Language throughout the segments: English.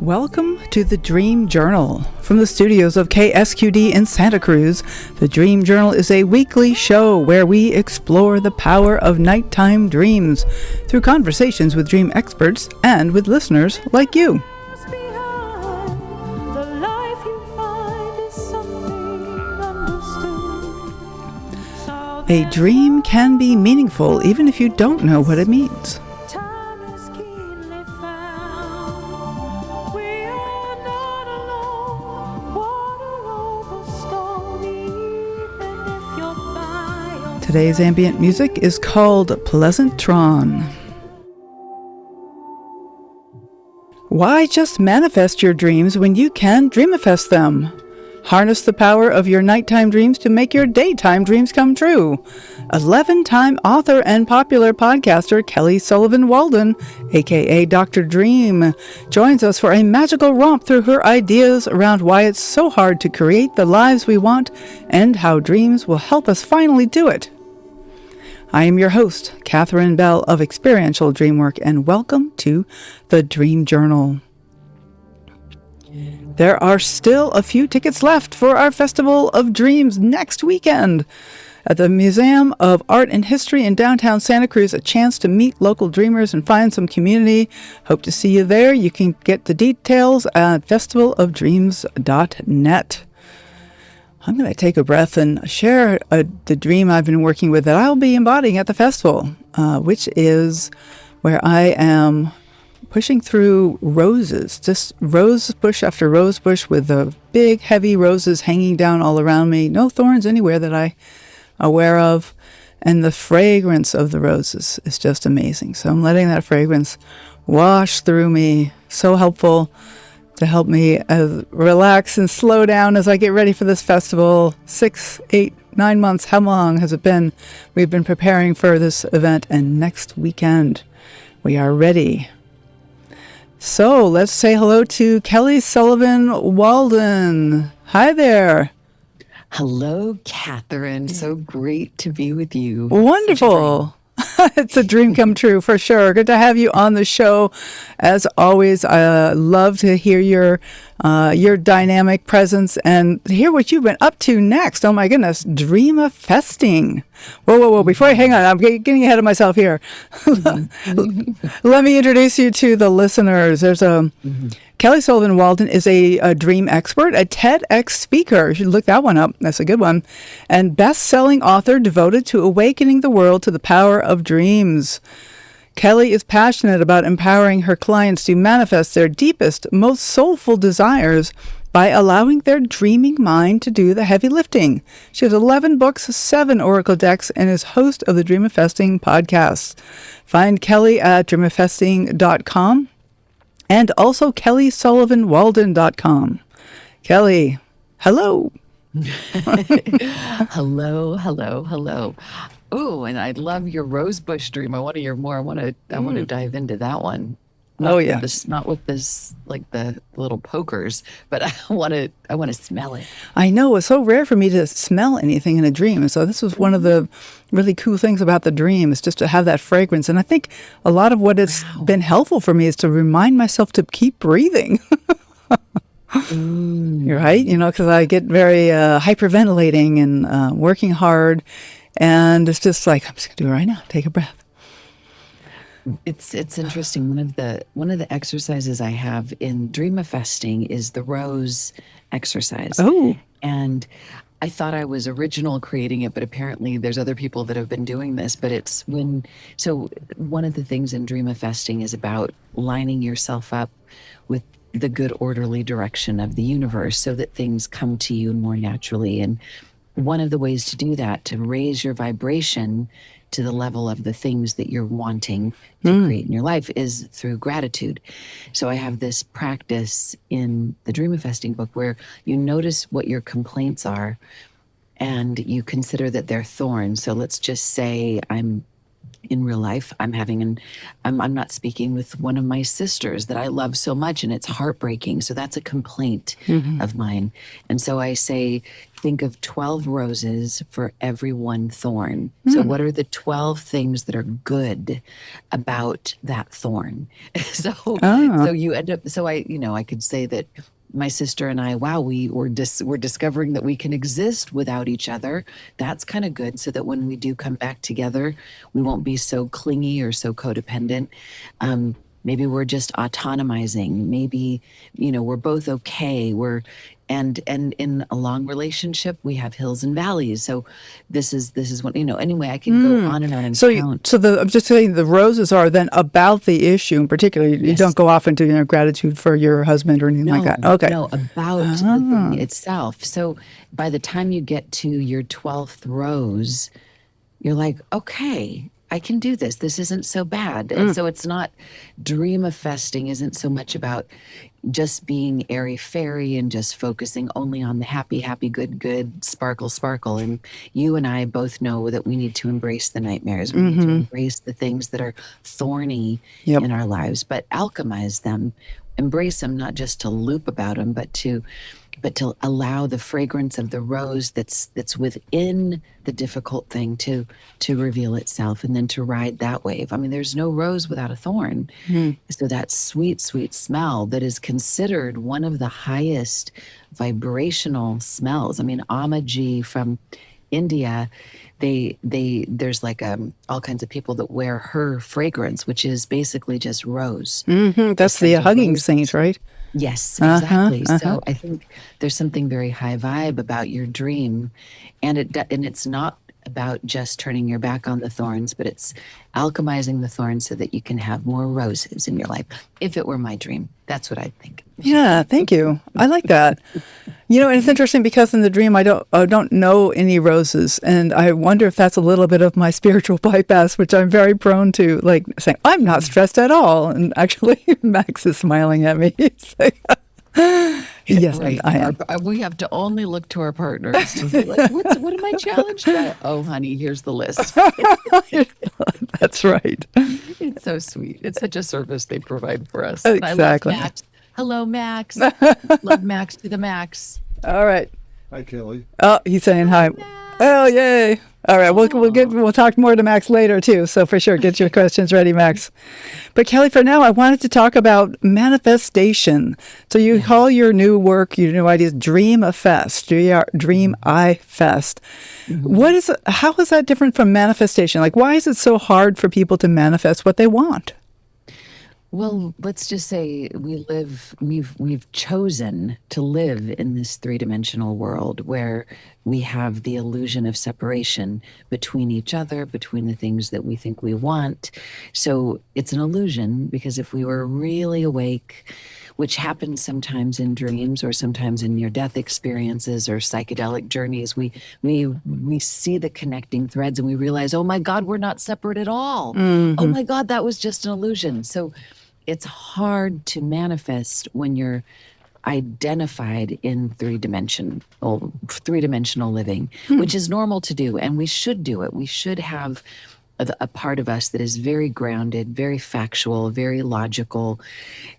Welcome to the Dream Journal. From the studios of KSQD in Santa Cruz, the Dream Journal is a weekly show where we explore the power of nighttime dreams through conversations with dream experts and with listeners like you. A dream can be meaningful even if you don't know what it means. Today's ambient music is called Pleasant Tron. Why just manifest your dreams when you can dreamifest them? Harness the power of your nighttime dreams to make your daytime dreams come true. 11-time author and popular podcaster Kelly Sullivan Walden, aka Dr. Dream, joins us for a magical romp through her ideas around why it's so hard to create the lives we want and how dreams will help us finally do it. I am your host, Katherine Bell of Experiential Dreamwork, and welcome to the Dream Journal. There are still a few tickets left for our Festival of Dreams next weekend. At the Museum of Art and History in downtown Santa Cruz, a chance to meet local dreamers and find some community. Hope to see you there. You can get the details at festivalofdreams.net. I'm going to take a breath and share the dream I've been working with that I'll be embodying at the festival, which is where I am pushing through roses, just rose bush after rose bush with the big, heavy roses hanging down all around me. No thorns anywhere that I'm aware of. And the fragrance of the roses is just amazing. So I'm letting that fragrance wash through me. So helpful to help me relax and slow down as I get ready for this festival. 6, 8, 9 months. How long has it been? We've been preparing for this event, and next weekend we are ready. So let's say hello to Kelly Sullivan Walden. Hi there. Hello, Katherine. So great to be with you. Wonderful. It's a dream come true for sure. Good to have you on the show. As always, I love to hear your dynamic presence and hear what you've been up to next. Oh my goodness, Dreamifesting. Whoa. Before I hang on, I'm getting ahead of myself here. Let me introduce you to the listeners. There's Kelly Sullivan Walden is a dream expert, a TEDx speaker. You should look that one up. That's a good one. And best-selling author devoted to awakening the world to the power of dreams. Kelly is passionate about empowering her clients to manifest their deepest, most soulful desires by allowing their dreaming mind to do the heavy lifting. She has 11 books, 7 oracle decks, and is host of the Dreamifesting podcast. Find Kelly at dreamifesting.com. and also kellysullivanwalden.com. Kelly, hello. Hello. Oh, and I love your rosebush dream. I want to hear more. I want to dive into that one. Not with this like the little pokers, but I want to smell it. I know, it's so rare for me to smell anything in a dream. So this was one of the really cool things about the dream, is just to have that fragrance. And I think a lot of what has been helpful for me is to remind myself to keep breathing. You're right, because I get very hyperventilating and working hard, and it's just like, I'm just gonna do it right now. Take a breath. It's interesting. One of the exercises I have in Dreamifesting is the rose exercise. Oh. And I thought I was original creating it, but apparently there's other people that have been doing this. But so one of the things in Dreamifesting is about lining yourself up with the good orderly direction of the universe so that things come to you more naturally. And one of the ways to do that, to raise your vibration to the level of the things that you're wanting to create in your life, is through gratitude. So I have this practice in the Dreamifesting book where you notice what your complaints are and you consider that they're thorns. So let's just say I'm in real life. I'm not speaking with one of my sisters that I love so much, and it's heartbreaking. So that's a complaint of mine. And so I say, think of 12 roses for every one thorn. So what are the 12 things that are good about that thorn? So, Ah. so you end up, so I could say that my sister and I, wow, we're discovering that we can exist without each other. That's kind of good, so that when we do come back together, we won't be so clingy or so codependent. Maybe we're just autonomizing. Maybe, we're both okay. And in a long relationship, we have hills and valleys. So this is what, anyway, I can go on and So, count. I'm just saying the roses are then about the issue in particular. You Yes. don't go off into gratitude for your husband or anything like that. Okay. No, about the thing itself. So by the time you get to your 12th rose, you're like, okay, I can do this. This isn't so bad. And so it's not, dreamifesting isn't so much about just being airy fairy and just focusing only on the happy, happy, good, good, sparkle, sparkle. And you and I both know that we need to embrace the nightmares. We need to embrace the things that are thorny Yep. in our lives, but alchemize them, embrace them, not just to loop about them, but to allow the fragrance of the rose that's within the difficult thing to reveal itself, and then to ride that wave. I mean, there's no rose without a thorn. So that sweet, sweet smell that is considered one of the highest vibrational smells. I mean, Amaji from India, there's like all kinds of people that wear her fragrance, which is basically just rose. That's the hugging saint, right? Yes, exactly. So I think there's something very high vibe about your dream, and it's not about just turning your back on the thorns, but it's alchemizing the thorns so that you can have more roses in your life. If it were my dream, that's what I'd think. Yeah, thank you. I like that. And it's interesting because in the dream I don't know any roses, and I wonder if that's a little bit of my spiritual bypass, which I'm very prone to, like saying I'm not stressed at all, and actually Max is smiling at me. Yes, Right. I am. We have to only look to our partners to be like, what am I challenged by? Oh, honey, here's the list. That's right. It's so sweet. It's such a service they provide for us. And Exactly. I love Max. Hello, Max. Love Max to the max. All right. Hi, Kelly. Oh, he's saying hi. Oh, yay. All right. We'll talk more to Max later, too. So for sure, get your questions ready, Max. But Kelly, for now, I wanted to talk about manifestation. So you call your new work, your new ideas, Dreamifest, Dreamifest. How is that different from manifestation? Like, why is it so hard for people to manifest what they want? Well, let's just say we've chosen to live in this three-dimensional world where we have the illusion of separation between each other, between the things that we think we want. So it's an illusion, because if we were really awake, which happens sometimes in dreams or sometimes in near-death experiences or psychedelic journeys, we see the connecting threads and we realize, oh my God, we're not separate at all. Oh my God, that was just an illusion. So it's hard to manifest when you're identified in three-dimensional living, which is normal to do, and we should do it. We should have a part of us that is very grounded, very factual, very logical.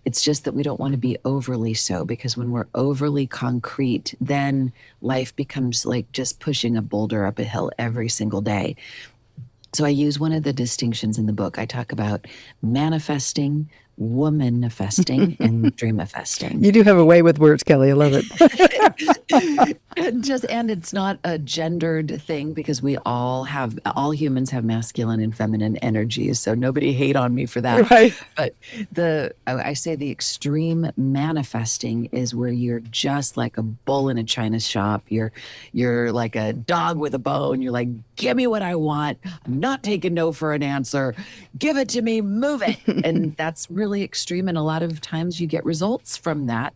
It's just that we don't want to be overly so, because when we're overly concrete, then life becomes like just pushing a boulder up a hill every single day. So I use one of the distinctions in the book. I talk about manifesting, womanifesting, and dreamifesting. You do have a way with words, Kelly. I love it. And it's not a gendered thing, because all humans have masculine and feminine energies. So nobody hate on me for that. Right. But I say the extreme manifesting is where you're just like a bull in a china shop. You're like a dog with a bone. You're like, give me what I want. I'm not taking no for an answer. Give it to me, move it. And that's really extreme. And a lot of times you get results from that.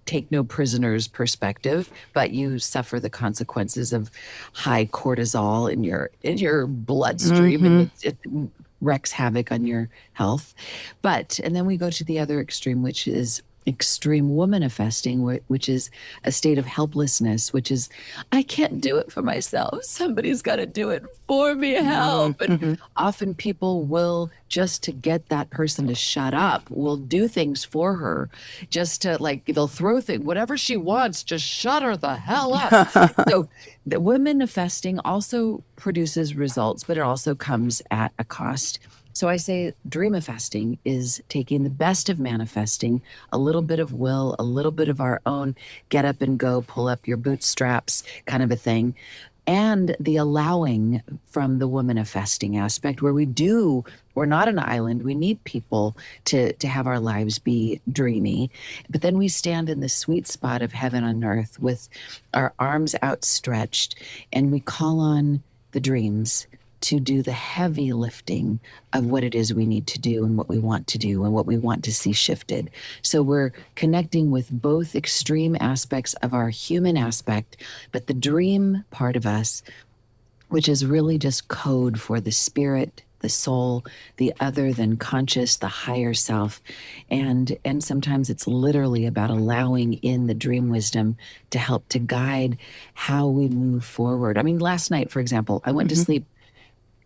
Take no prisoners perspective, but you suffer the consequences of high cortisol in your bloodstream, and it wreaks havoc on your health. And then we go to the other extreme, which is extreme womanifesting, which is a state of helplessness, which is, I can't do it for myself. Somebody's got to do it for me. Help. And often people will, just to get that person to shut up, will do things for her, just to, like, they'll throw things, whatever she wants, just shut her the hell up. So the womanifesting also produces results, but it also comes at a cost. So I say dreamifesting is taking the best of manifesting, a little bit of will, a little bit of our own get up and go, pull up your bootstraps kind of a thing, and the allowing from the womanifesting aspect, where we're not an island. We need people to have our lives be dreamy. But then we stand in the sweet spot of heaven on earth with our arms outstretched, and we call on the dreams to do the heavy lifting of what it is we need to do and what we want to do and what we want to see shifted. So we're connecting with both extreme aspects of our human aspect, but the dream part of us, which is really just code for the spirit, the soul, the other than conscious, the higher self. And sometimes it's literally about allowing in the dream wisdom to help to guide how we move forward. I mean, last night, for example, I went to sleep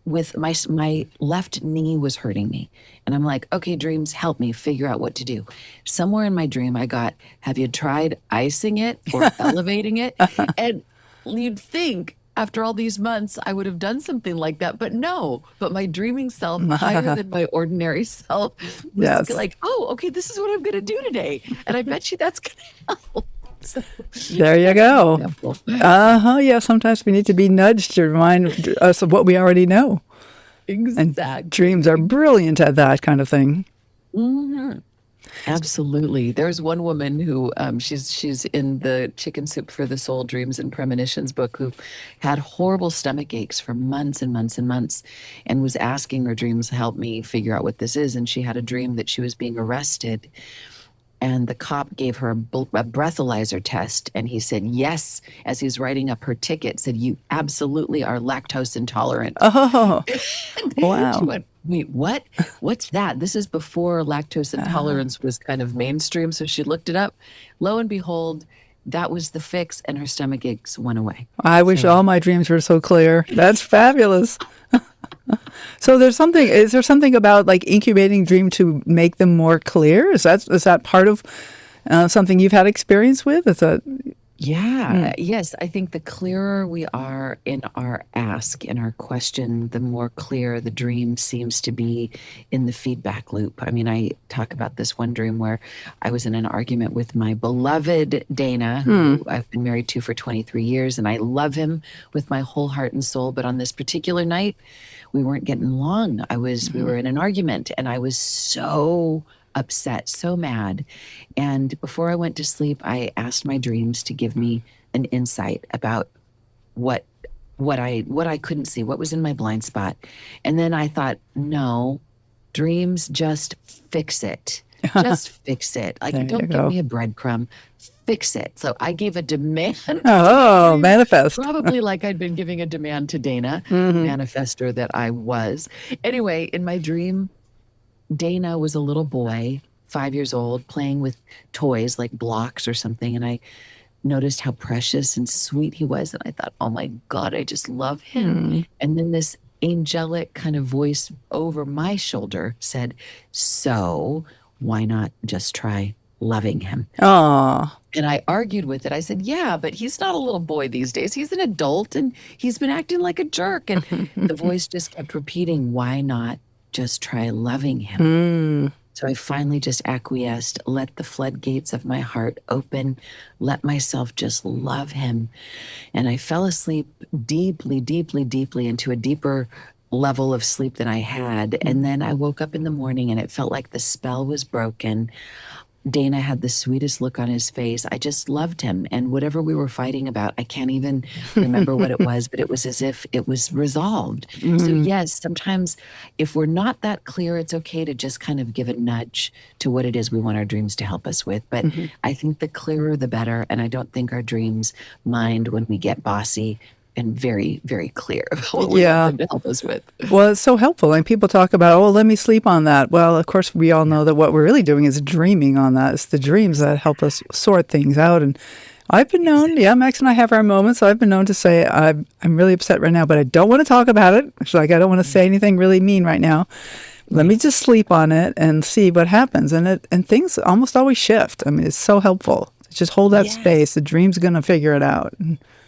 with my left knee was hurting me. And I'm like, okay, dreams, help me figure out what to do. Somewhere in my dream, I got, have you tried icing it or elevating it? And you'd think after all these months, I would have done something like that, but no. But my dreaming self, higher than my ordinary self, was like, oh, okay, this is what I'm going to do today. And I bet you that's going to help. So, there you go. Yeah, sometimes we need to be nudged to remind us of what we already know. Exactly. And dreams are brilliant at that kind of thing. Mm-hmm. Absolutely. There's one woman who she's in the Chicken Soup for the Soul Dreams and Premonitions book, who had horrible stomach aches for months and months and months, and was asking her dreams, help me figure out what this is. And she had a dream that she was being arrested. And the cop gave her a breathalyzer test, and he said, yes, as he's writing up her ticket, said, you absolutely are lactose intolerant. Oh, wow. She went, wait, what? What's that? This is before lactose intolerance was kind of mainstream. So she looked it up. Lo and behold, that was the fix, and her stomach aches went away. I wish all my dreams were so clear. That's fabulous. So is there something about like incubating dream to make them more clear? Is that part of something you've had experience with? Yes. I think the clearer we are in our ask, in our question, the more clear the dream seems to be in the feedback loop. I mean, I talk about this one dream where I was in an argument with my beloved Dana, who I've been married to for 23 years, and I love him with my whole heart and soul. But on this particular night, we weren't getting along. We were in an argument, and I was so upset, so mad. And before I went to sleep, I asked my dreams to give me an insight about what I couldn't see, what was in my blind spot. And then I thought, no, dreams, just fix it. Just fix it. Like, don't give me a breadcrumb. Fix it. So I gave a demand. Oh, manifest. Probably like I'd been giving a demand to Dana, manifester that I was. Anyway, in my dream, Dana was a little boy, 5 years old, playing with toys like blocks or something. And I noticed how precious and sweet he was. And I thought, oh my God, I just love him. And then this angelic kind of voice over my shoulder said, so why not just try loving him? Oh. And I argued with it. I said, yeah, but he's not a little boy these days. He's an adult, and he's been acting like a jerk. And the voice just kept repeating, why not just try loving him? So I finally just acquiesced, let the floodgates of my heart open, let myself just love him. And I fell asleep deeply, deeply, deeply into a deeper level of sleep than I had. And then I woke up in the morning and it felt like the spell was broken. Dana had the sweetest look on his face. I just loved him. And whatever we were fighting about, I can't even remember what it was, but it was as if it was resolved. So yes, sometimes if we're not that clear, it's okay to just kind of give a nudge to what it is we want our dreams to help us with. But I think the clearer, the better. And I don't think our dreams mind when we get bossy and very, very clear about what we Yeah. want them to help us with. Well, it's so helpful. And people talk about, oh, let me sleep on that. Well, of course, we all know that what we're really doing is dreaming on that. It's the dreams that help us sort things out. And I've been known, yeah, Max and I have our moments. So I've been known to say, I'm really upset right now, but I don't want to talk about it. It's like, I don't want to say anything really mean right now. Let me just sleep on it and see what happens. And things almost always shift. I mean, it's so helpful. Just hold that space. The dream's going to figure it out.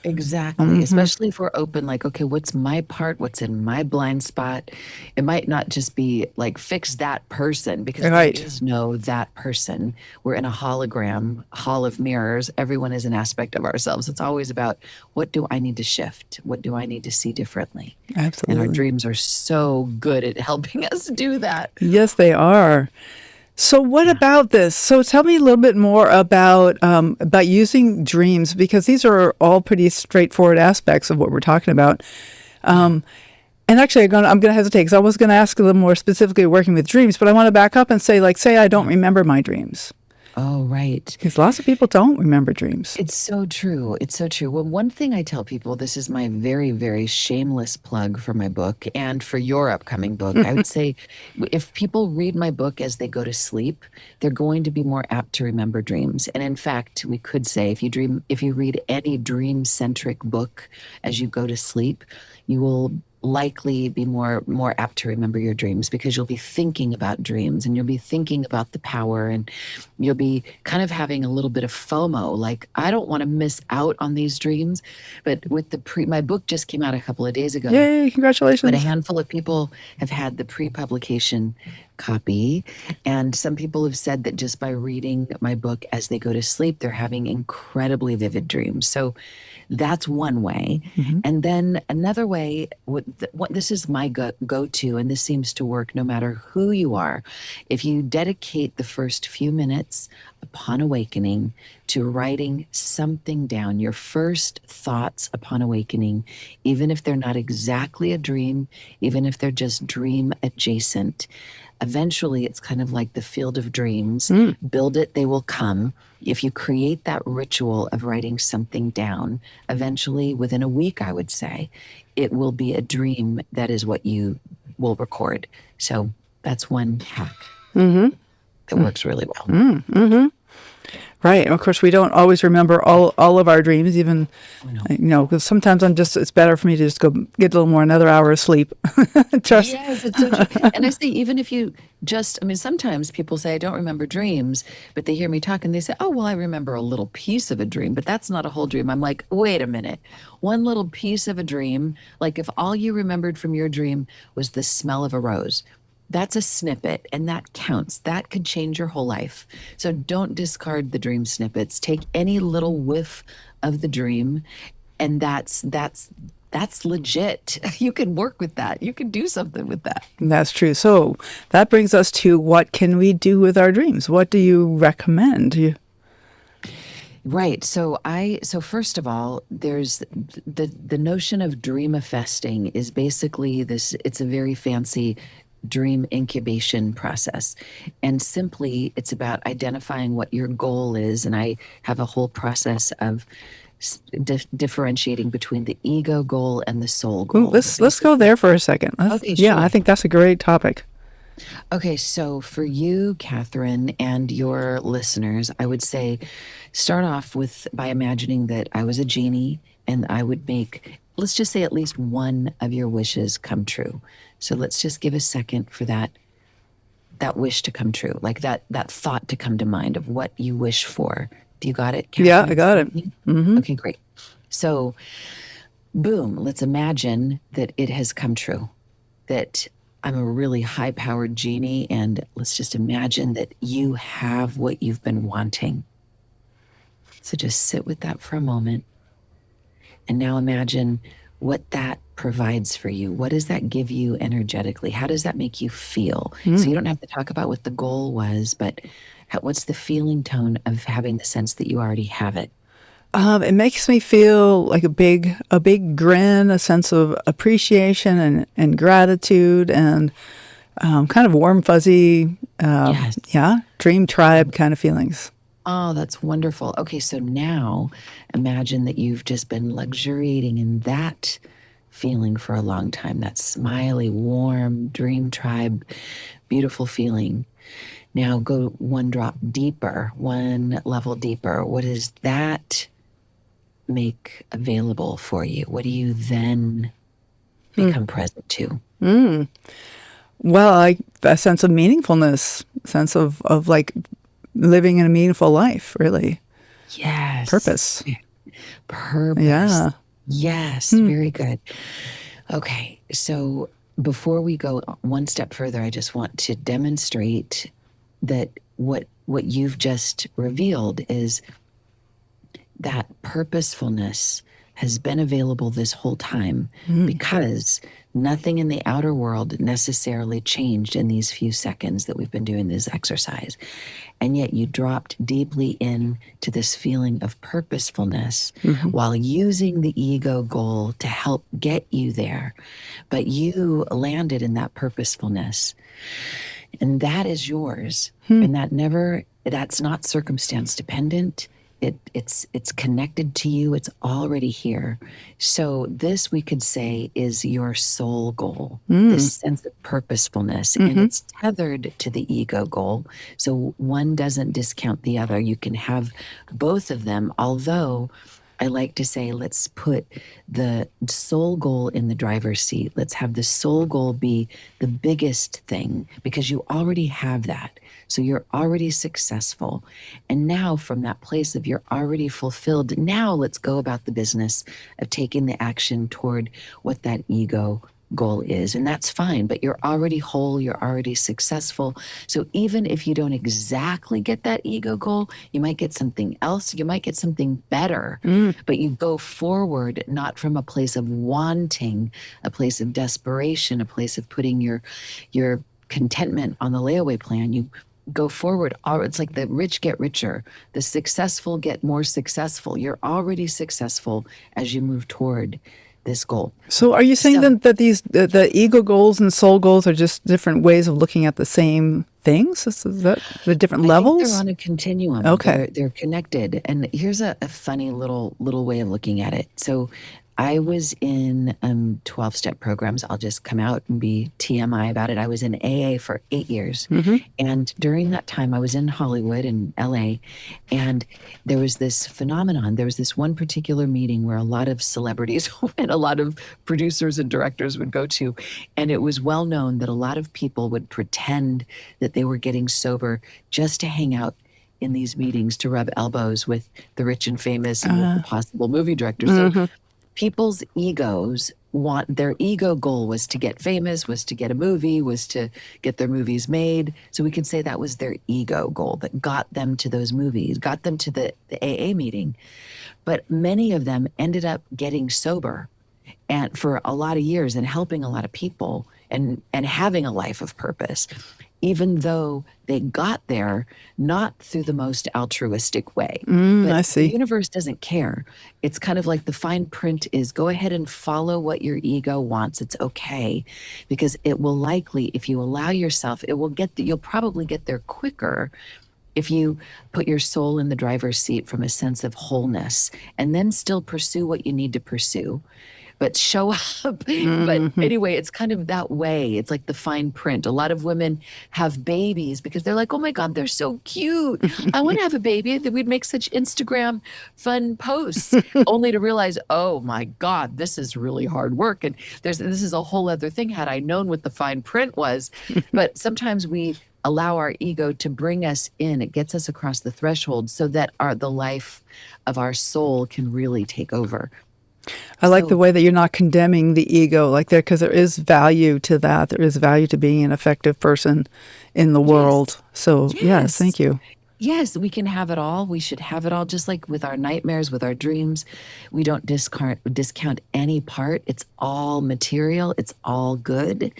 Exactly. Especially if we're open, like, okay, what's my part? What's in my blind spot? It might not just be like, fix that person, because there is no that person. We're in a hologram, hall of mirrors. Everyone is an aspect of ourselves. It's always about, what do I need to shift? What do I need to see differently? Absolutely. And our dreams are so good at helping us do that. Yes, they are. So what about this? So tell me a little bit more about using dreams, because these are all pretty straightforward aspects of what we're talking about. And actually, I'm going to hesitate, because I was going to ask a little more specifically working with dreams, but I want to back up and say, like, say I don't remember my dreams. Oh, right. Because lots of people don't remember dreams. It's so true. It's so true. Well, one thing I tell people, this is my very, very shameless plug for my book and for your upcoming book. I would say if people read my book as they go to sleep, they're going to be more apt to remember dreams. And in fact, we could say if you read any dream-centric book as you go to sleep, you will likely be more apt to remember your dreams, because you'll be thinking about dreams and you'll be thinking about the power, and you'll be kind of having a little bit of FOMO, like, I don't want to miss out on these dreams. But with my book just came out a couple of days ago. Yay, congratulations. But a handful of people have had the pre-publication copy, and some people have said that just by reading my book as they go to sleep, they're having incredibly vivid dreams. So that's one way. And then another way, this is my go-to, and this seems to work no matter who you are. If you dedicate the first few minutes upon awakening to writing something down, your first thoughts upon awakening, even if they're not exactly a dream, even if they're just dream adjacent, eventually it's kind of like the field of dreams. Build it, they will come. If you create that ritual of writing something down, eventually within a week, I would say, it will be a dream that is what you will record. So that's one hack that works really well. Right. Of course, we don't always remember all of our dreams, even, because sometimes it's better for me to just go get a little more, another hour of sleep. Yes, it's so true. And I say, even if you sometimes people say, I don't remember dreams, but they hear me talk and they say, oh, well, I remember a little piece of a dream, but that's not a whole dream. I'm like, wait a minute. One little piece of a dream, like if all you remembered from your dream was the smell of a rose, that's a snippet, and that counts. That could change your whole life. So don't discard the dream snippets. Take any little whiff of the dream, and that's legit. You can work with that. You can do something with that. That's true. So that brings us to, what can we do with our dreams? What do you recommend? Right. So first of all, there's the notion of dreamifesting is basically this. It's a very fancy dream incubation process. And simply, it's about identifying what your goal is. And I have a whole process of differentiating between the ego goal and the soul goal. Ooh, let's go there for a second. Okay, yeah, sure. I think that's a great topic. Okay, so for you, Katherine, and your listeners, I would say start off by imagining that I was a genie and I would make, let's just say, at least one of your wishes come true. So let's just give a second for that wish to come true, like that thought to come to mind of what you wish for. Do you got it, Katherine? Yeah, I got it. Okay, great. So, boom, let's imagine that it has come true, that I'm a really high-powered genie, and let's just imagine that you have what you've been wanting. So just sit with that for a moment. And now imagine what that provides for you. What does that give you energetically? How does that make you feel? So you don't have to talk about what the goal was, but what's the feeling tone of having the sense that you already have it? It makes me feel like a big grin, a sense of appreciation and gratitude, and kind of warm, fuzzy, Yes. dream tribe kind of feelings. Oh, that's wonderful. Okay, so now imagine that you've just been luxuriating in that feeling for a long time, that smiley, warm, dream tribe, beautiful feeling. Now go one drop deeper, one level deeper. What does that make available for you? What do you then become present to? Well, a sense of meaningfulness, sense of like living in a meaningful life, really. Yes. Purpose. Purpose. Yeah. Yes, very good. Okay, so before we go one step further, I just want to demonstrate that what you've just revealed is that purposefulness has been available this whole time because nothing in the outer world necessarily changed in these few seconds that we've been doing this exercise. And yet you dropped deeply into this feeling of purposefulness while using the ego goal to help get you there. But you landed in that purposefulness. And that is yours. And that's not circumstance dependent. It's connected to you. It's already here. So this, we could say, is your soul goal, this sense of purposefulness, and it's tethered to the ego goal. So one doesn't discount the other. You can have both of them, although I like to say, let's put the soul goal in the driver's seat. Let's have the soul goal be the biggest thing because you already have that. So you're already successful. And now from that place of you're already fulfilled, now let's go about the business of taking the action toward what that ego goal is. And that's fine, but you're already whole, you're already successful. So even if you don't exactly get that ego goal, you might get something else, you might get something better, but you go forward not from a place of wanting, a place of desperation, a place of putting your contentment on the layaway plan. You go forward. It's like the rich get richer, the successful get more successful. You're already successful as you move toward this goal. So are you saying then that the ego goals and soul goals are just different ways of looking at the same things? Is that the different levels? I think they're on a continuum. Okay. They're connected. And here's a funny little way of looking at it. So I was in 12-step programs. I'll just come out and be TMI about it. I was in AA for 8 years. And during that time, I was in Hollywood in LA. And there was this phenomenon. There was this one particular meeting where a lot of celebrities and a lot of producers and directors would go to. And it was well known that a lot of people would pretend that they were getting sober just to hang out in these meetings, to rub elbows with the rich and famous and with the possible movie directors. So people's egos their ego goal was to get famous, was to get a movie, was to get their movies made. So we can say that was their ego goal that got them to those movies, got them to the AA meeting. But many of them ended up getting sober and for a lot of years and helping a lot of people and having a life of purpose, even though they got there not through the most altruistic way. But I see. The universe doesn't care. It's kind of like the fine print is go ahead and follow what your ego wants. It's okay, because it will likely, if you allow yourself, you'll probably get there quicker if you put your soul in the driver's seat from a sense of wholeness and then still pursue what you need to pursue. But show up. But anyway, it's kind of that way. It's like the fine print. A lot of women have babies because they're like, oh my God, they're so cute. I want to have a baby. That we'd make such Instagram fun posts, only to realize, oh my God, this is really hard work. And this is a whole other thing had I known what the fine print was. But sometimes we allow our ego to bring us in. It gets us across the threshold so that the life of our soul can really take over. I like the way that you're not condemning the ego like there, because there is value to that. There is value to being an effective person in the world. So yes, thank you. Yes, we can have it all. We should have it all, just like with our nightmares, with our dreams. We don't discount any part. It's all material. It's all good.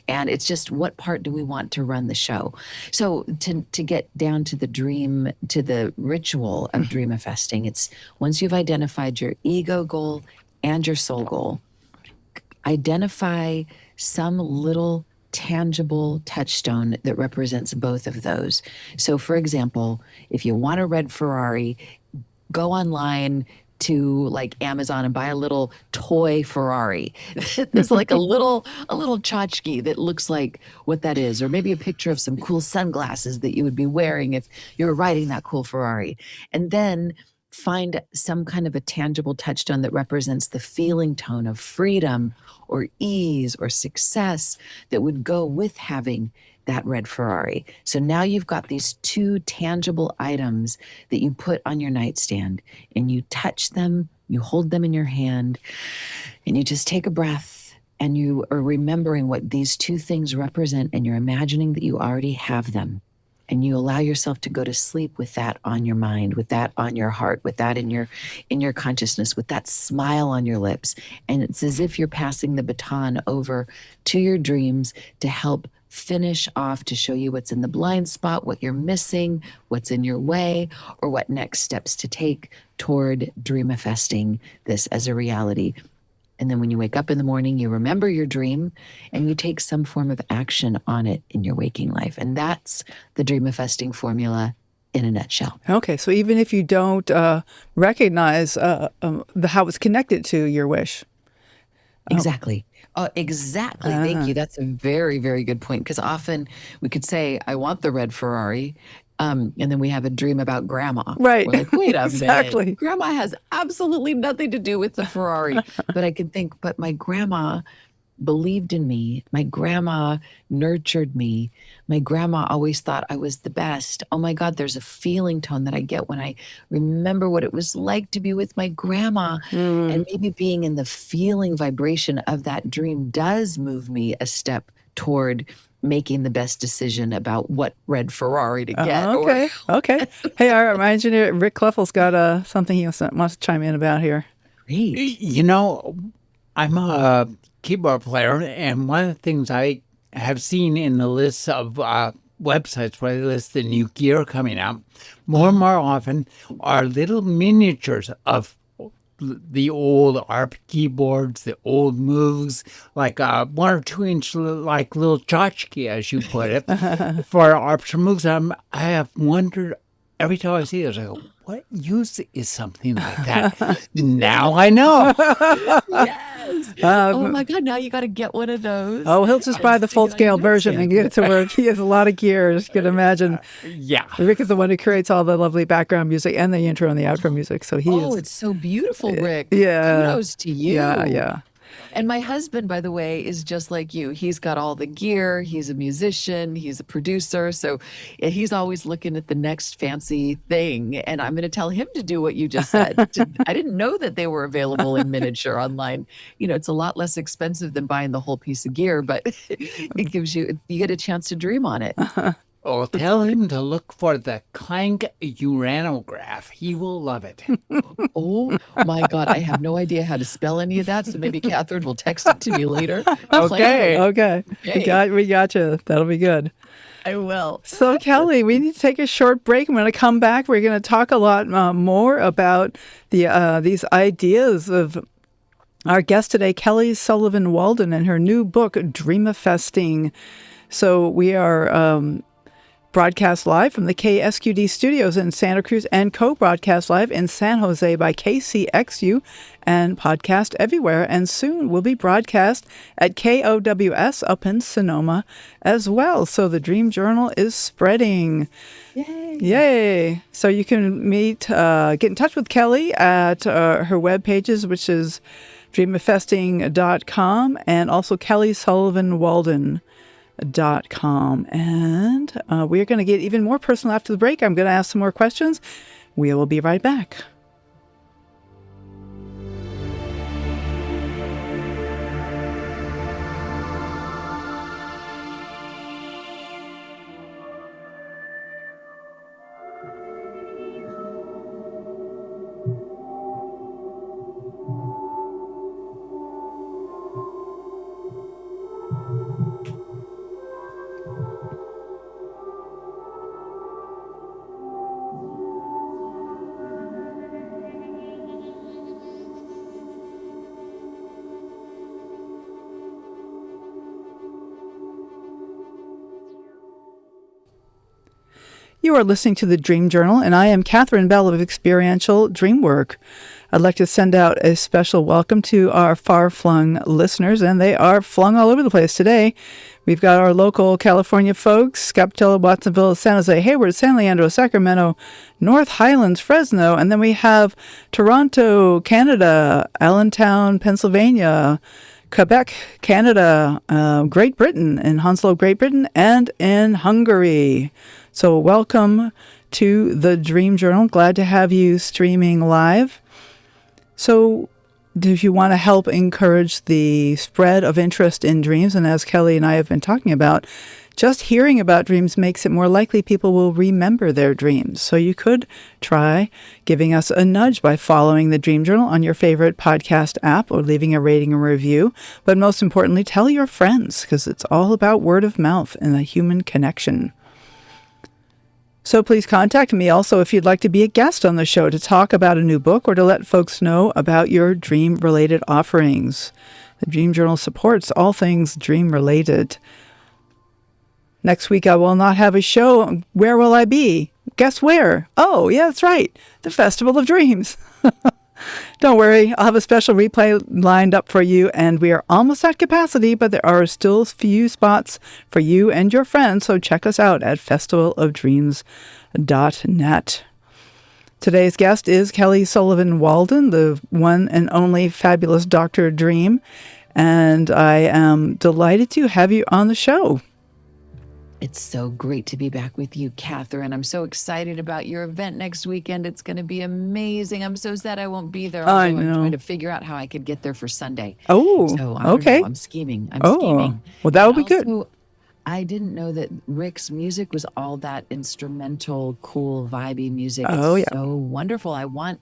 And it's just what part do we want to run the show? So to get down to the ritual of dreamifesting, it's once you've identified your ego goal and your soul goal, identify some little tangible touchstone that represents both of those. So, for example, if you want a red Ferrari, go online to like Amazon and buy a little toy Ferrari. There's like a little tchotchke that looks like what that is, or maybe a picture of some cool sunglasses that you would be wearing if you were riding that cool Ferrari. And then find some kind of a tangible touchstone that represents the feeling tone of freedom or ease or success that would go with having that red Ferrari. So now you've got these two tangible items that you put on your nightstand, and you touch them, you hold them in your hand, and you just take a breath, and you are remembering what these two things represent, and you're imagining that you already have them. And you allow yourself to go to sleep with that on your mind, with that on your heart, with that in your consciousness, with that smile on your lips. And it's as if you're passing the baton over to your dreams to help finish off, to show you what's in the blind spot, what you're missing, what's in your way, or what next steps to take toward dreamifesting this as a reality. And then when you wake up in the morning, you remember your dream and you take some form of action on it in your waking life. And that's the dreamifesting formula in a nutshell. Okay, so even if you don't recognize how it's connected to your wish. Exactly. Exactly. Thank you. That's a very, very good point. Because often we could say, I want the red Ferrari. And then we have a dream about grandma. Right. We're like, wait a Exactly. minute. Grandma has absolutely nothing to do with the Ferrari. But I can think, but my grandma believed in me. My grandma nurtured me. My grandma always thought I was the best. Oh my God, there's a feeling tone that I get when I remember what it was like to be with my grandma. And maybe being in the feeling vibration of that dream does move me a step toward making the best decision about what red Ferrari to get. Okay. Hey, our engineer, Rick Kleffel's got something he wants to chime in about here. Great. You know, I'm a keyboard player, and one of the things I have seen in the list of websites where they list the new gear coming out, more and more often are little miniatures of the old ARP keyboards, the old moves, like 1 or 2 inch, like little tchotchke, as you put it, for ARPs or moves. I have wondered every time I see this, I go, what use is something like that? Now I know. Yes. Oh my God, now you got to get one of those. Oh, he'll just buy the full-scale version and get it to work. He has a lot of gear, as you can imagine. Yeah. Rick is the one who creates all the lovely background music and the intro and the outro music. So it's so beautiful, Rick. Yeah. Kudos to you. Yeah. And my husband, by the way, is just like you. He's got all the gear. He's a musician. He's a producer. So he's always looking at the next fancy thing. And I'm going to tell him to do what you just said. I didn't know that they were available in miniature online. You know, it's a lot less expensive than buying the whole piece of gear, but it gives you get a chance to dream on it. Oh, tell him to look for the Clank uranograph. He will love it. Oh my God. I have no idea how to spell any of that. So maybe Katherine will text it to me later. Okay. We got you. That'll be good. I will. So, Kelly, we need to take a short break. I'm going to come back. We're going to talk a lot more about these ideas of our guest today, Kelly Sullivan Walden, and her new book, Dreamifesting. So we are broadcast live from the KSQD studios in Santa Cruz and co-broadcast live in San Jose by KCXU and podcast everywhere. And soon we'll be broadcast at KOWS up in Sonoma as well. So the Dream Journal is spreading. Yay. So you can get in touch with Kelly at her web pages, which is dreamifesting.com and also kellysullivanwalden.com. And we're going to get even more personal after the break. I'm going to ask some more questions. We will be right back. You are listening to the Dream Journal, and I am Katherine Bell of Experiential Dreamwork. I'd like to send out a special welcome to our far-flung listeners, and they are flung all over the place today. We've got our local California folks, Capitola, Watsonville, San Jose, Hayward, San Leandro, Sacramento, North Highlands, Fresno, and then we have Toronto, Canada, Allentown, Pennsylvania, Quebec, Canada, Great Britain, in Hounslow, Great Britain, and in Hungary. So welcome to the Dream Journal. Glad to have you streaming live. So if you want to help encourage the spread of interest in dreams, and as Kelly and I have been talking about, just hearing about dreams makes it more likely people will remember their dreams. So you could try giving us a nudge by following the Dream Journal on your favorite podcast app or leaving a rating and review. But most importantly, tell your friends, because it's all about word of mouth and the human connection. So please contact me also if you'd like to be a guest on the show to talk about a new book or to let folks know about your dream-related offerings. The Dream Journal supports all things dream-related. Next week, I will not have a show. Where will I be? Guess where? Oh, yeah, that's right. The Festival of Dreams. Don't worry. I'll have a special replay lined up for you, and we are almost at capacity, but there are still few spots for you and your friends, so check us out at festivalofdreams.net. Today's guest is Kelly Sullivan Walden, the one and only fabulous Dr. Dream, and I am delighted to have you on the show. It's so great to be back with you, Katherine. I'm so excited about your event next weekend. It's going to be amazing. I'm so sad I won't be there. I although know. I'm trying to figure out how I could get there for Sunday. Oh, So I don't okay. know. I'm scheming. Well, that would be good. Also, I didn't know that Rick's music was all that instrumental, cool, vibey music. Oh, It's yeah. so wonderful. I want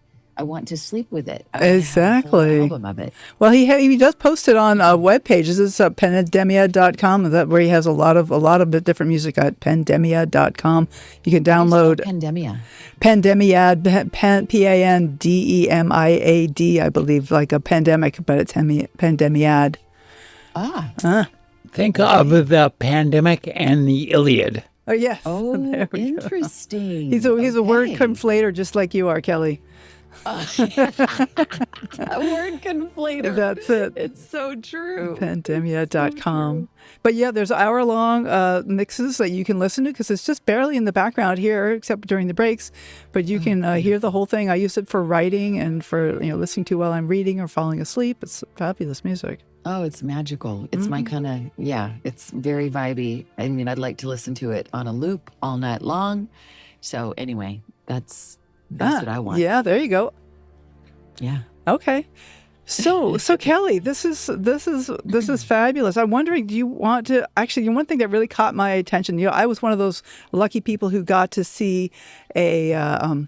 to sleep with it. I want to have a whole Exactly. album of it. Well, he does post it on web pages. It's pandemia.com. That where he has a lot of different music at pandemia.com. You can download Pandemia. Pandemiad, Pandemiad, I believe, like a pandemic, but it's Pandemiad. Think of the pandemic and the Iliad. Oh yes. Oh, There we go. interesting. He's a word Okay. conflator, just like you are, Kelly. A word conflator. That's it. It's so true. Pandemia.com. But yeah, there's hour-long mixes that you can listen to because it's just barely in the background here, except during the breaks. But you can hear the whole thing. I use it for writing and for listening to while I'm reading or falling asleep. It's fabulous music. Oh, it's magical. It's my kind of, it's very vibey. I mean, I'd like to listen to it on a loop all night long. So anyway, that's what I want. Yeah, there you go. Yeah. Okay. So Kelly, this is fabulous. I'm wondering, do you want to actually? One thing that really caught my attention. I was one of those lucky people who got to see a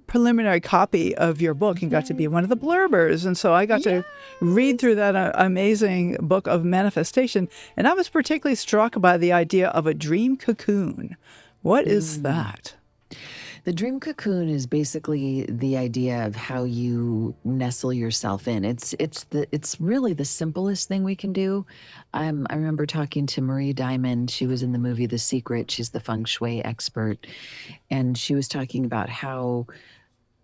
preliminary copy of your book and got to be one of the blurbers. And so I got to read through that amazing book of manifestation. And I was particularly struck by the idea of a dream cocoon. What is that? The dream cocoon is basically the idea of how you nestle yourself in. It's really the simplest thing we can do. I remember talking to Marie Diamond. She was in the movie The Secret. She's the feng shui expert, and she was talking about how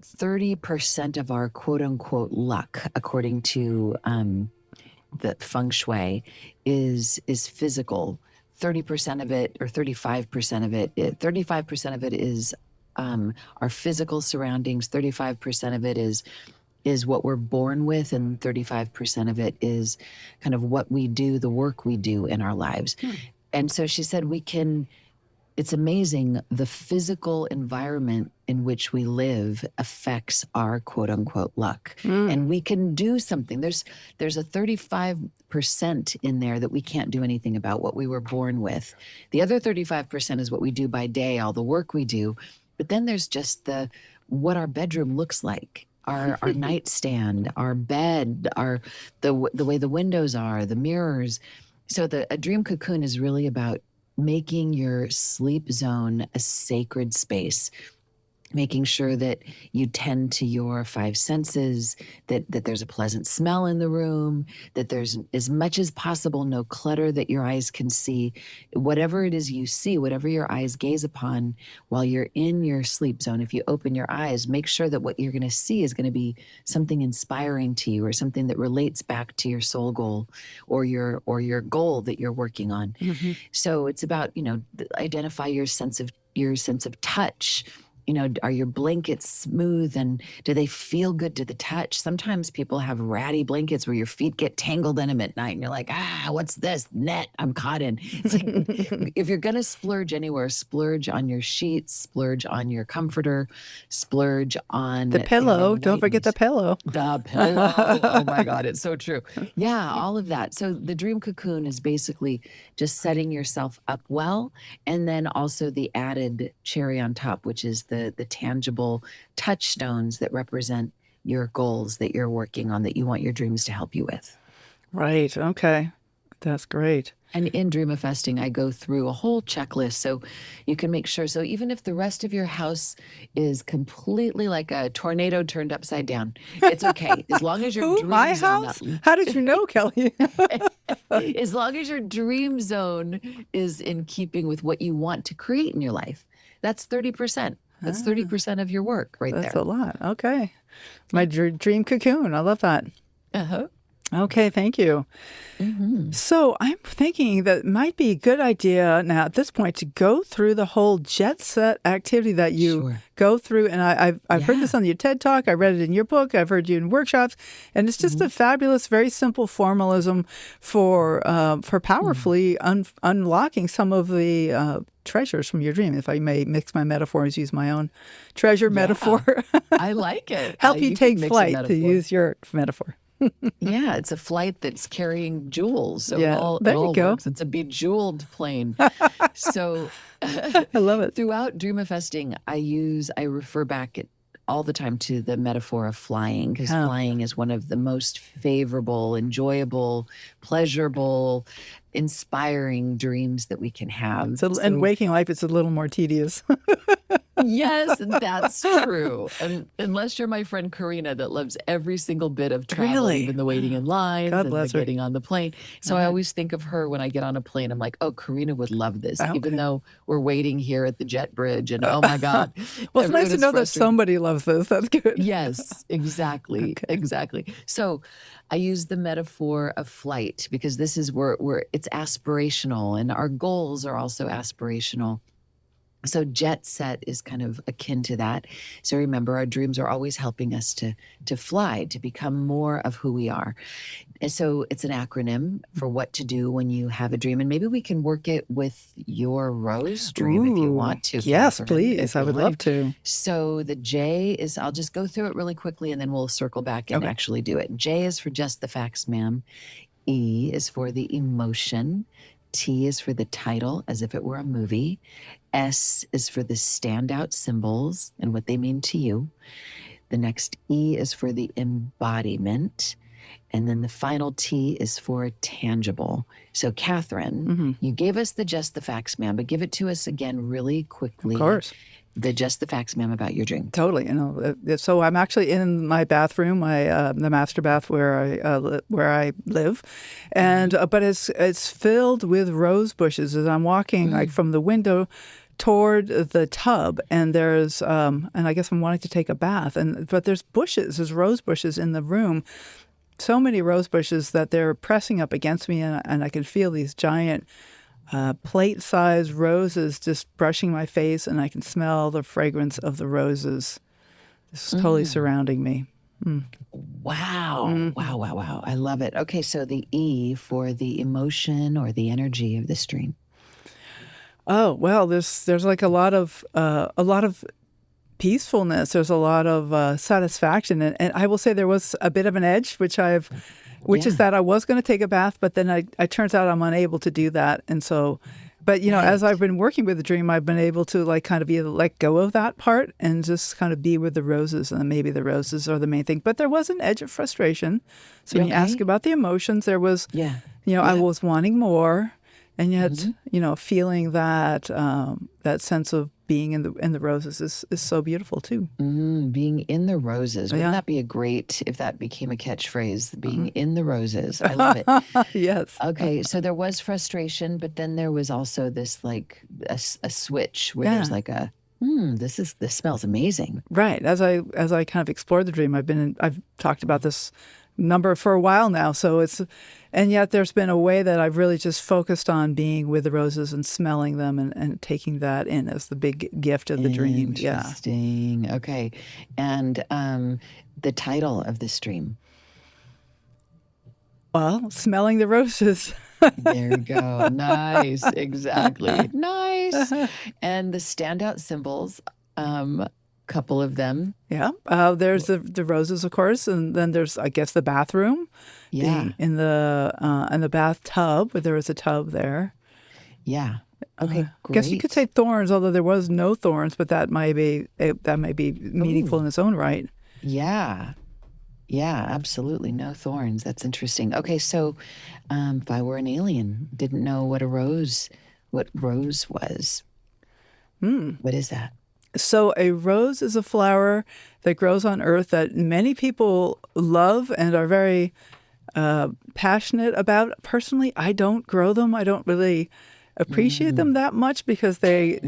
30% of our quote unquote luck, according to the feng shui, is physical. 30% of it, or 35% of it, 35% of it is our physical surroundings. 35% of it is what we're born with, and 35% of it is kind of what we do, the work we do in our lives. And so she said it's amazing, the physical environment in which we live affects our quote unquote luck. And we can do something. There's a 35% in there that we can't do anything about, what we were born with. The other 35% is what we do by day, all the work we do. But then there's just what our bedroom looks like, our nightstand, our bed, the way the windows are, the mirrors. So a dream cocoon is really about making your sleep zone a sacred space. making sure that you tend to your five senses, that there's a pleasant smell in the room, that there's as much as possible no clutter that your eyes can see. Whatever it is you see, whatever your eyes gaze upon while you're in your sleep zone, if you open your eyes, make sure that what you're going to see is going to be something inspiring to you, or something that relates back to your soul goal, or your goal that you're working on. So it's about, identify your sense of touch. Are your blankets smooth, and do they feel good to the touch? Sometimes people have ratty blankets where your feet get tangled in them at night and you're like, what's this net I'm caught in? It's like, if you're going to splurge anywhere, splurge on your sheets, splurge on your comforter, splurge on The pillow. Don't forget the pillow. The pillow. Oh my God, it's so true. Yeah, all of that. So the dream cocoon is basically just setting yourself up well, and then also the added cherry on top, which is the tangible touchstones that represent your goals that you're working on, that you want your dreams to help you with. Right. Okay. That's great. And in Dreamifesting, I go through a whole checklist so you can make sure. So even if the rest of your house is completely like a tornado turned upside down, it's okay. As long as your dream My zone house? How did you know, Kelly? as long as your dream zone is in keeping with what you want to create in your life, that's 30%. That's 30% of your work right there. That's a lot. Okay. My dream cocoon. I love that. Okay, thank you. So I'm thinking that it might be a good idea now at this point to go through the whole JETSET activity that you go through. And I've heard this on your TED Talk. I read it in your book. I've heard you in workshops. And it's just a fabulous, very simple formalism for powerfully unlocking some of the treasures from your dream. If I may mix my metaphors, use my own treasure metaphor. I like it. Help you take flight, to use your metaphor. Yeah, it's a flight that's carrying jewels. So there you go. Works. It's a bejeweled plane. So I love it. Throughout Dreamifesting, I refer back all the time to the metaphor of flying, because flying is one of the most favorable, enjoyable, pleasurable, inspiring dreams that we can have. And waking life is a little more tedious. Yes, that's true. And unless you're my friend Karina that loves every single bit of travel, even the waiting in lines and the getting on the plane. So I always think of her when I get on a plane. I'm like, oh, Karina would love this, even though we're waiting here at the jet bridge. And oh my God. Well, it's nice to know that somebody loves this. That's good. Yes, exactly. Exactly. So I use the metaphor of flight because this is where it's aspirational, and our goals are also aspirational. So JETSET is kind of akin to that. So remember, our dreams are always helping us to fly, to become more of who we are. And so it's an acronym for what to do when you have a dream. And maybe we can work it with your rose dream if you want to. Yes, Katherine, please. I would love to. So the J is, I'll just go through it really quickly and then we'll circle back and actually do it. J is for just the facts, ma'am. E is for the emotion. T is for the title, as if it were a movie. S is for the standout symbols and what they mean to you. The next E is for the embodiment. And then the final T is for tangible. So, Katherine, you gave us the just the facts, ma'am, but give it to us again really quickly. Of course. The just the facts, ma'am, about your dream. Totally. So I'm actually in my bathroom, the master bath where I live, and but it's filled with rose bushes as I'm walking like from the window toward the tub, and there's and I guess I'm wanting to take a bath, but there's rose bushes in the room. So many rose bushes that they're pressing up against me, and I can feel these giant plate-sized roses just brushing my face, and I can smell the fragrance of the roses. It's totally surrounding me. Wow. Wow. I love it. Okay, so the E for the emotion or the energy of this dream. Oh, well, there's like a lot of peacefulness. There's a lot of satisfaction, and I will say there was a bit of an edge, which is that I was going to take a bath, but then it turns out I'm unable to do that, and so. But as I've been working with the dream, I've been able to kind of either let go of that part and just kind of be with the roses, and maybe the roses are the main thing. But there was an edge of frustration. So when you ask about the emotions, there was, I was wanting more, and yet, feeling that that sense of being in the roses is so beautiful too. Being in the roses. Wouldn't Yeah. that be a great, if that became a catchphrase, being in the roses? I love it. Yes. Okay, so there was frustration, but then there was also this like a switch where there's Yeah. like a, this smells amazing. Right. As I kind of explored the dream, I've talked about this number for a while now. So and yet there's been a way that I've really just focused on being with the roses and smelling them and taking that in as the big gift of the dream. Yeah. Interesting. Okay. And the title of this dream. Well, smelling the roses. There you go. Nice. Exactly. Nice. And the standout symbols, couple of them. Yeah. There's the roses, of course, and then there's, I guess, the bathroom. Yeah. In the bathtub, where there was a tub there. Yeah. Okay. I Great. guess you could say thorns, although there was no thorns, but that might be meaningful in its own right. Yeah. Yeah, absolutely. No thorns. That's interesting. Okay, so if I were an alien, didn't know what rose was. What is that? So a rose is a flower that grows on earth that many people love and are very passionate about. Personally, I don't grow them. I don't really appreciate them that much because they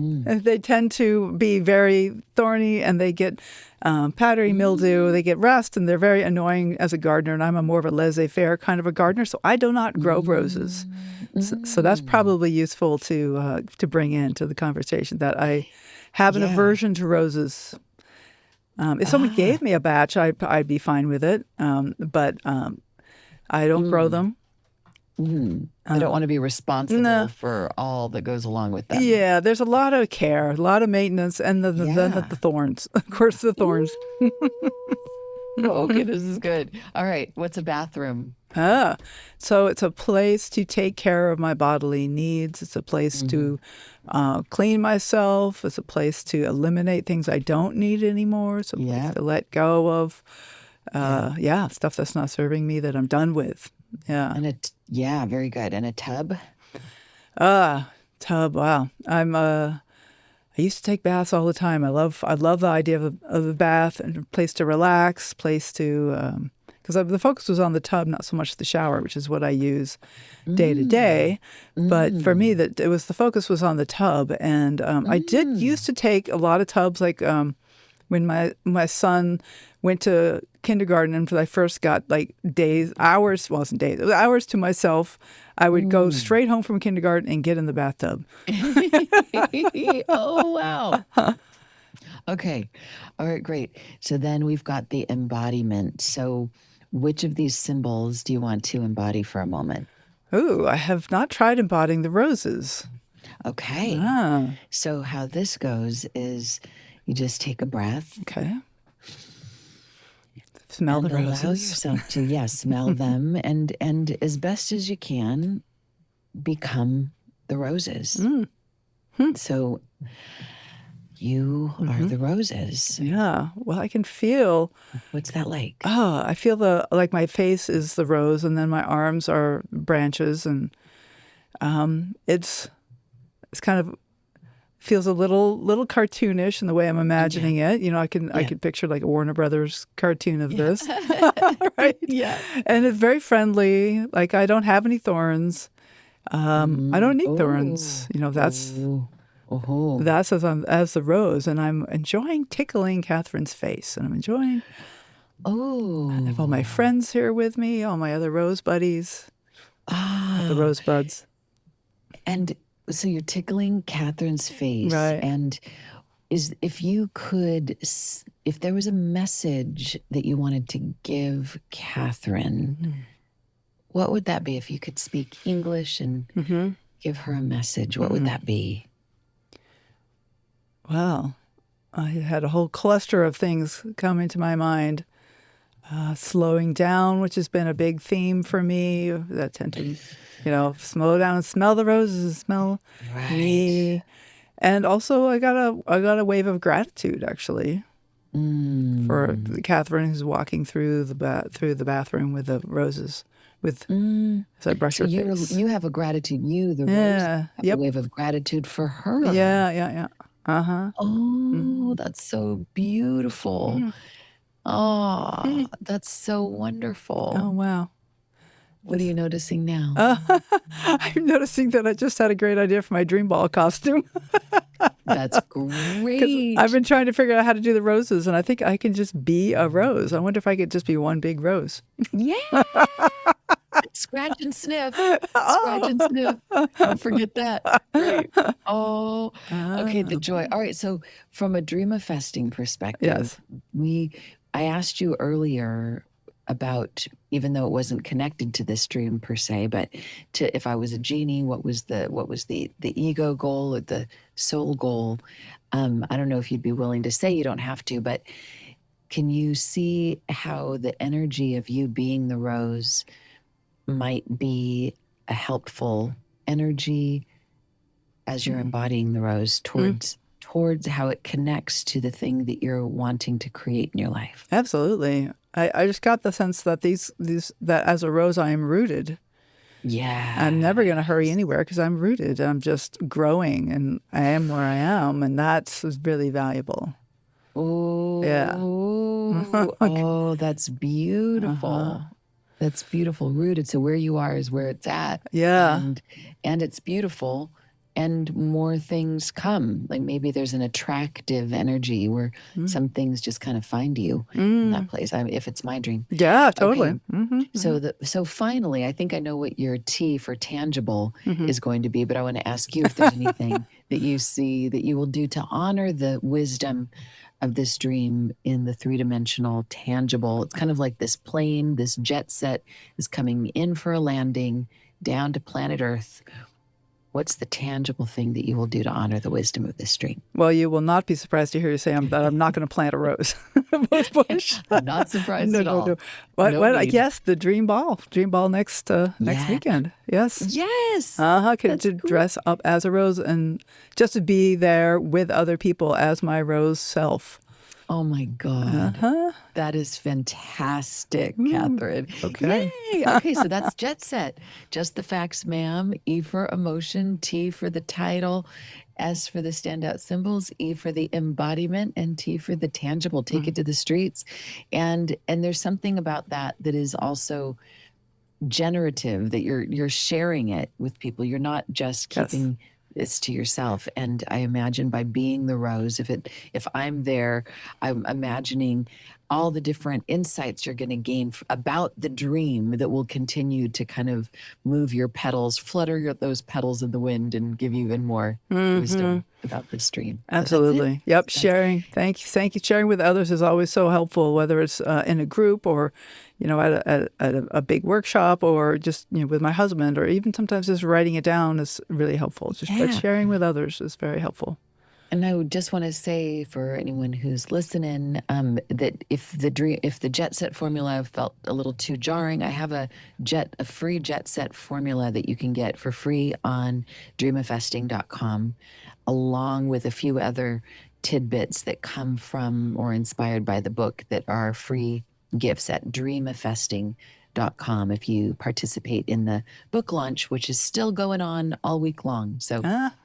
tend to be very thorny and they get powdery mildew, they get rust, and they're very annoying as a gardener. And I'm more of a laissez-faire kind of a gardener, so I do not grow roses. So that's probably useful to bring into the conversation, that I have an aversion to roses. If someone gave me a batch, I'd be fine with it, but I don't grow them. I don't want to be responsible for all that goes along with that. Yeah, there's a lot of care, a lot of maintenance, and then the thorns. Of course, the thorns. Okay, this is good. All right, what's a bathroom? So it's a place to take care of my bodily needs. It's a place to clean myself. It's a place to eliminate things I don't need anymore. It's a place to let go of, stuff that's not serving me, that I'm done with. Yeah. And very good. And a tub? Tub. Wow. I used to take baths all the time. I love the idea of a bath and a place to relax, place to, because the focus was on the tub, not so much the shower, which is what I use day to day. But for me, the focus was on the tub. And I did used to take a lot of tubs, like when my son went to kindergarten, and I first got like hours to myself, I would go straight home from kindergarten and get in the bathtub. Oh, wow. Okay. All right, great. So then we've got the embodiment. So which of these symbols do you want to embody for a moment? Ooh, I have not tried embodying the roses. Okay. So how this goes is you just take a breath. Okay. Smell the roses. Allow yourself to, smell them, and as best as you can, become the roses. So you are the roses. Yeah. Well, I can feel. What's that like? I feel like my face is the rose, and then my arms are branches, and it's kind of feels a little cartoonish in the way I'm imagining it. You know, I could picture like a Warner Brothers cartoon of this. Right? Yeah. And it's very friendly. Like, I don't have any thorns. I don't need thorns. You know, that's as the rose, and I'm enjoying tickling Katherine's face, and I'm enjoying. I have all my friends here with me, all my other rose buddies, the rosebuds. And so you're tickling Katherine's face, right? And if there was a message that you wanted to give Katherine, what would that be? If you could speak English and give her a message, what would that be? Well, I had a whole cluster of things come into my mind. Slowing down, which has been a big theme for me. That tend to, slow down and smell the roses, smell me. And also, I got a wave of gratitude, actually, for Katherine, who's walking through the bathroom with the roses, as I brush her face. You have a gratitude. You, the rose, have a wave of gratitude for her. Yeah. Uh-huh. Oh, Mhm. that's so beautiful. Mm. Oh, Mm. that's so Oh, wonderful. wow. What are This you noticing now? uh, I'm noticing that I just had a great idea for my dream ball costume That's because I've great. been trying to figure out how to do the roses, and I think I can just be a rose. I wonder if I could just be one big rose. Yeah. Scratch and sniff. Scratch Oh. and sniff. Don't forget that. Right. Oh, okay. The Ah, joy. All right. So, from a dreamifesting yes. perspective, I asked you earlier about, even though it wasn't connected to this dream per se, but to, if I was a genie, what was the ego goal or the soul goal? I don't know if you'd be willing to say, you don't have to, but can you see how the energy of you being the rose might be a helpful energy as you're Mm. embodying the rose Mm. towards how it connects to the thing that you're wanting to create in your life? Absolutely. I just got the sense that these that as a rose I am rooted. I'm never going to hurry Yes. anywhere because I'm rooted. I'm just growing and I am where I am, and that's really valuable. Yeah. Oh, Okay. oh, that's Uh-huh. beautiful. That's beautiful. Rooted. So where you are is where it's at. Yeah. And it's beautiful. And more things come. Like maybe there's an attractive energy where Mm. some things just kind of find you in that Mm. place. If it's my dream. Yeah, Okay. totally. Hmm. So finally, I think I know what your T for tangible Hmm. is going to be, but I want to ask you if there's anything that you see that you will do to honor the wisdom of this dream in the three-dimensional tangible. It's kind of like this plane, this jet set is coming in for a landing down to planet Earth. What's the tangible thing that you will do to honor the wisdom of this dream? Well, you will not be surprised to hear you say that I'm not going to plant a rose. Rose bush. Not surprised No, at no, no. all. No need. Yes, the dream ball next Yeah. weekend. Yes. Yes. To That's cool. dress up as a rose and just to be there with other people as my rose self. Oh my God. Uh-huh. That is fantastic, Ooh, Catherine. okay. Yay. Okay, so that's Jet Set. Just the facts, ma'am. E for emotion, T for the title, S for the standout symbols, E for the embodiment, and T for the tangible. Take it to the streets. And there's something about that that is also generative, that you're sharing it with people. You're not just Yes. keeping this to yourself. And I imagine by being the rose, if I'm there, I'm imagining all the different insights you're going to gain about the dream that will continue to kind of move your petals, flutter those petals in the wind, and give you even more wisdom about this dream. So that's it. Absolutely. Yep. That's Sharing. Thank you. Thank you. Sharing with others is always so helpful, whether it's in a group or, at a big workshop or just, with my husband, or even sometimes just writing it down is really helpful. But yeah. sharing with others is very helpful. And I would just want to say for anyone who's listening, that if the jet set formula felt a little too jarring, I have a free jet set formula that you can get for free on dreamifesting.com, along with a few other tidbits that come from or inspired by the book that are free gifts at dreamifesting.com if you participate in the book launch, which is still going on all week long. So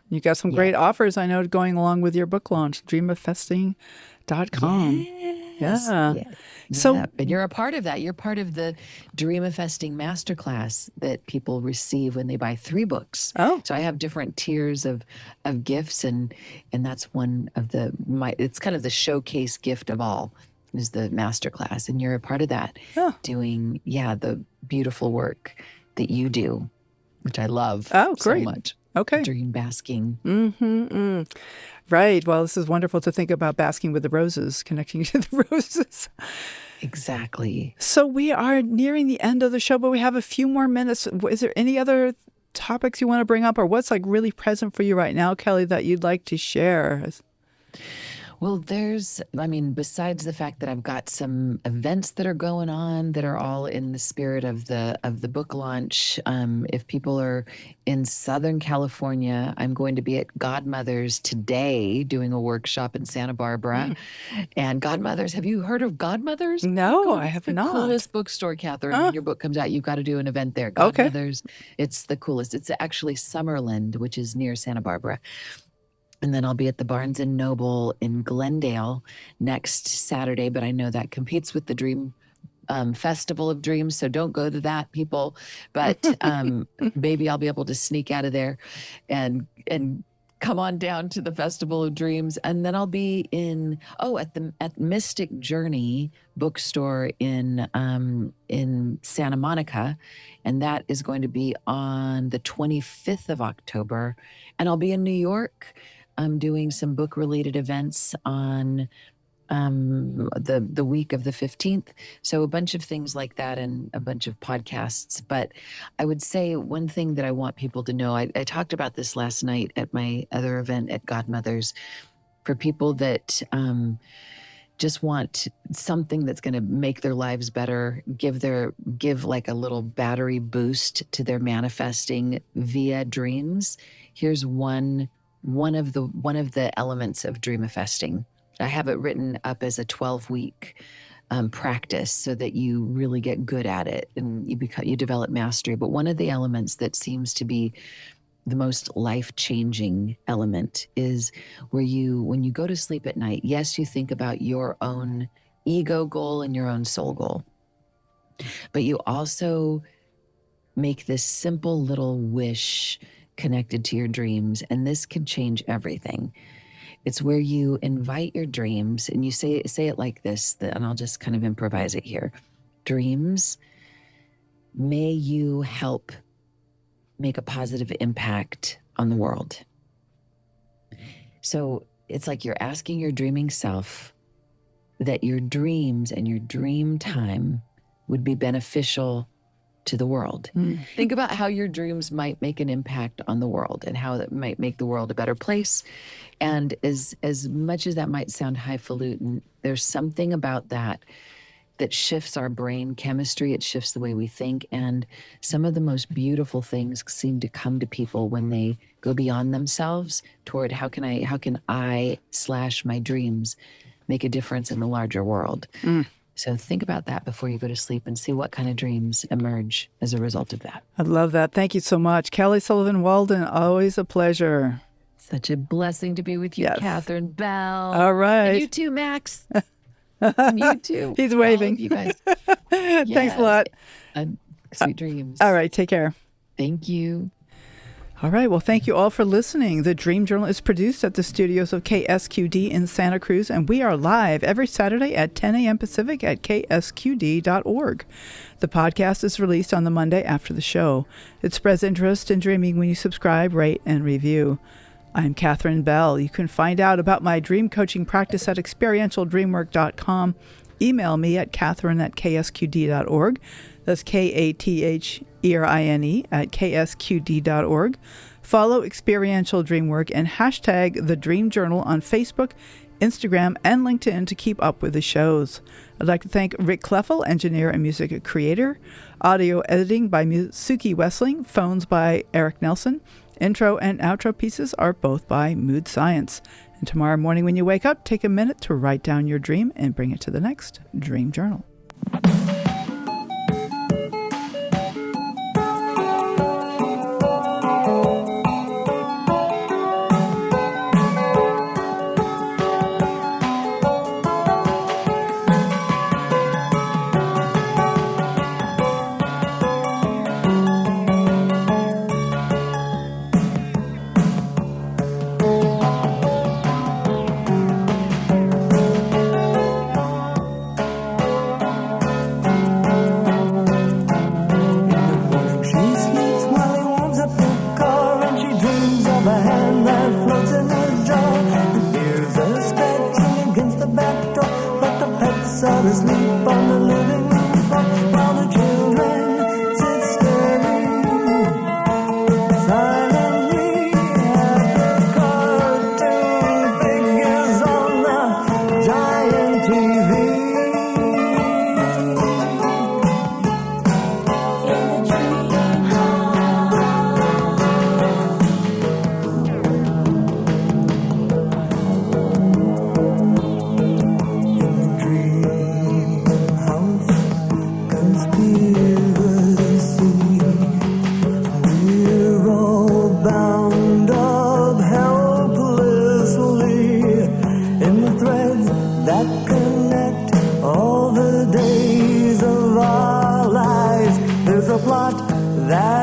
You got some great offers, I know, going along with your book launch, dreamifesting.com. yes. Yeah. So, but you're a part of that. You're part of the Dreamifesting Masterclass that people receive when they buy 3 books. Oh. So I have different tiers of gifts, and that's one of it's kind of the showcase gift of all, is the masterclass, and you're a part of that, doing the beautiful work that you do, which I love so much. Okay. Dream basking. Right. Well, this is wonderful to think about basking with the roses, connecting to the roses. Exactly. So we are nearing the end of the show, but we have a few more minutes. Is there any other topics you want to bring up, or what's really present for you right now, Kelly, that you'd like to share? Well, besides the fact that I've got some events that are going on that are all in the spirit of the book launch. If people are in Southern California, I'm going to be at Godmother's today doing a workshop in Santa Barbara. And Godmother's, have you heard of Godmother's? No, I have not. It's the coolest bookstore, Catherine. When your book comes out, you've got to do an event there. Godmother's, it's the coolest. It's actually Summerland, which is near Santa Barbara. And then I'll be at the Barnes and Noble in Glendale next Saturday, but I know that competes with the Dream Festival of Dreams, so don't go to that, people. But maybe I'll be able to sneak out of there and come on down to the Festival of Dreams. And then I'll be at Mystic Journey bookstore in Santa Monica, and that is going to be on the 25th of October. And I'll be in New York. I'm doing some book related events on the week of the 15th. So a bunch of things like that and a bunch of podcasts. But I would say one thing that I want people to know, I talked about this last night at my other event at Godmother's, for people that just want something that's going to make their lives better, give like a little battery boost to their manifesting via dreams. Here's one of the elements of Dreamifesting. I have it written up as a 12-week practice so that you really get good at it and you develop mastery. But one of the elements that seems to be the most life-changing element is when you go to sleep at night, yes, you think about your own ego goal and your own soul goal, but you also make this simple little wish connected to your dreams, and this can change everything. It's where you invite your dreams, and you say it like this, and I'll just kind of improvise it here. Dreams, may you help make a positive impact on the world. So it's like you're asking your dreaming self that your dreams and your dream time would be beneficial to the world. Think about how your dreams might make an impact on the world and how that might make the world a better place. And as much as that might sound highfalutin, there's something about that shifts our brain chemistry. It shifts the way we think. And some of the most beautiful things seem to come to people when they go beyond themselves toward how can I / my dreams make a difference in the larger world. So think about that before you go to sleep and see what kind of dreams emerge as a result of that. I love that. Thank you so much. Kelly Sullivan Walden, always a pleasure. Such a blessing to be with you, Yes. Katherine Bell. All right. And you too, Max. And you too. He's waving. All of you guys. Thanks a lot. Sweet dreams. All right. Take care. Thank you. All right. Well, thank you all for listening. The Dream Journal is produced at the studios of KSQD in Santa Cruz, and we are live every Saturday at 10 a.m. Pacific at ksqd.org. The podcast is released on the Monday after the show. It spreads interest in dreaming when you subscribe, rate, and review. I'm Katherine Bell. You can find out about my dream coaching practice at experientialdreamwork.com. Email me at katherine@ksqd.org. That's KATHERINE@ksqd.org. Follow Experiential Dreamwork and hashtag The Dream Journal on Facebook, Instagram, and LinkedIn to keep up with the shows. I'd like to thank Rick Kleffel, engineer and music creator. Audio editing by Suki Wessling. Phones by Eric Nelson. Intro and outro pieces are both by Mood Science. And tomorrow morning when you wake up, take a minute to write down your dream and bring it to the next Dream Journal. dream. connect all the days of our lives. There's a plot that